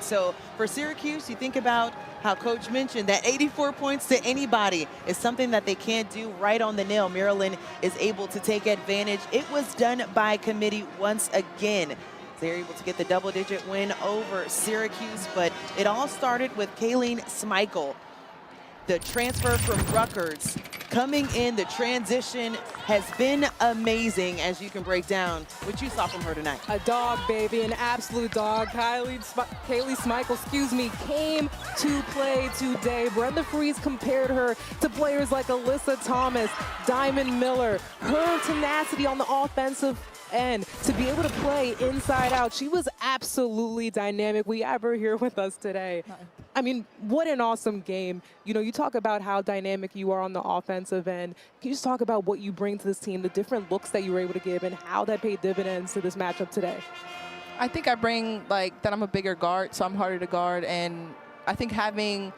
So for Syracuse, you think about how Coach mentioned that 84 points to anybody is something that they can't do right on the nail. Maryland is able to take advantage. It was done by committee once again. They're able to get the double-digit win over Syracuse, but it all started with Kaylene Smikle, the transfer from Rutgers. Coming in, the transition has been amazing, as you can break down what you saw from her tonight. A dog, baby, an absolute dog. Kaylee Smikle, came to play today. Brenda Fries compared her to players like Alyssa Thomas, Diamond Miller. Her tenacity on the offensive end to be able to play inside out. She was absolutely dynamic. We have her here with us today. I mean, what an awesome game. You know, you talk about how dynamic you are on the offensive end. Can you just talk about what you bring to this team, the different looks that you were able to give, and how that paid dividends to this matchup today? I think I bring, like, that I'm a bigger guard, so I'm harder to guard. And I think having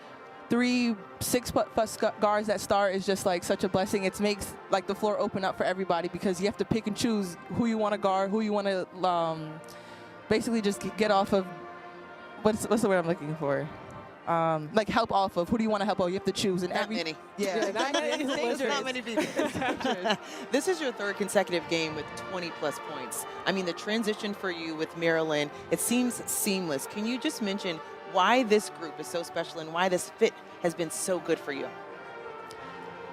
3 6-foot guards that start is just, like, such a blessing. It makes, like, the floor open up for everybody because you have to pick and choose who you want to guard, who you want to basically just get off of. What's the word I'm looking for? Like help off of. Who do you want to help? Oh, you have to choose. And not many. Yeah, not many people. This is your 3rd consecutive game with 20-plus points. I mean, the transition for you with Maryland, it seems seamless. Can you just mention why this group is so special and why this fit has been so good for you?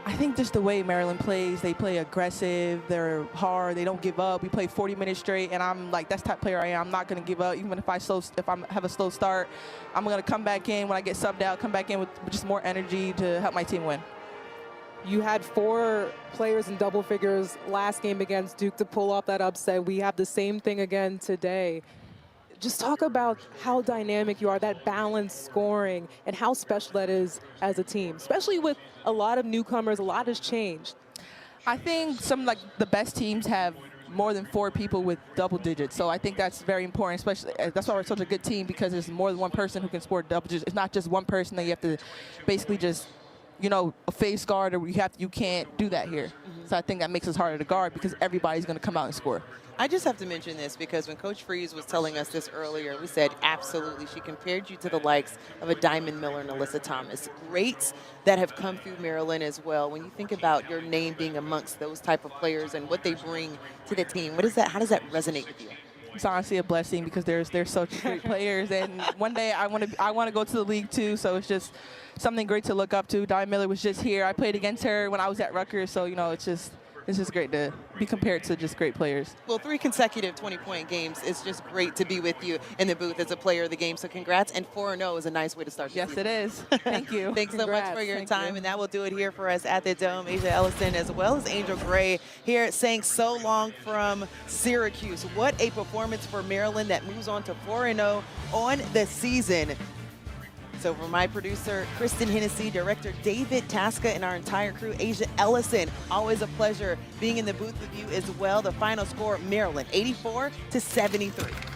I think just the way Maryland plays, they play aggressive, they're hard, they don't give up. We play 40 minutes straight, and I'm like, that's the type of player I am. I'm not going to give up, even if I have a slow start. I'm going to come back in when I get subbed out, come back in with just more energy to help my team win. You had 4 players in double figures last game against Duke to pull off that upset. We have the same thing again today. Just talk about how dynamic you are, that balanced scoring, and how special that is as a team, especially with a lot of newcomers. A lot has changed. I think the best teams have more than 4 people with double digits, so I think that's very important. Especially that's why we're such a good team, because there's more than one person who can score double digits. It's not just one person that you have to basically just, you know, a face guard, or you can't do that here. So I think that makes us harder to guard because everybody's going to come out and score. I just have to mention this because when Coach Fries was telling us this earlier, we said absolutely. She compared you to the likes of a Diamond Miller and Alyssa Thomas. Greats that have come through Maryland as well. When you think about your name being amongst those type of players and what they bring to the team, what is that? How does that resonate with you? It's honestly a blessing because they're such great players, and one day I want to go to the league too. So it's just something great to look up to. Diamond Miller was just here. I played against her when I was at Rutgers, so you know it's just great to be compared to just great players. Well, 3 consecutive 20-point games. It's just great to be with you in the booth as a player of the game. So congrats, and 4-0 is a nice way to start. Yes, it is. Thank you. Thanks so much for your time, and that will do it here for us at the Dome. Asia Ellison, as well as Angel Gray, here saying so long from Syracuse. What a performance for Maryland that moves on to 4-0 on the season. So for my producer, Kristen Hennessy, director David Tasca, and our entire crew, Asia Ellison, always a pleasure being in the booth with you as well. The final score, Maryland, 84-73.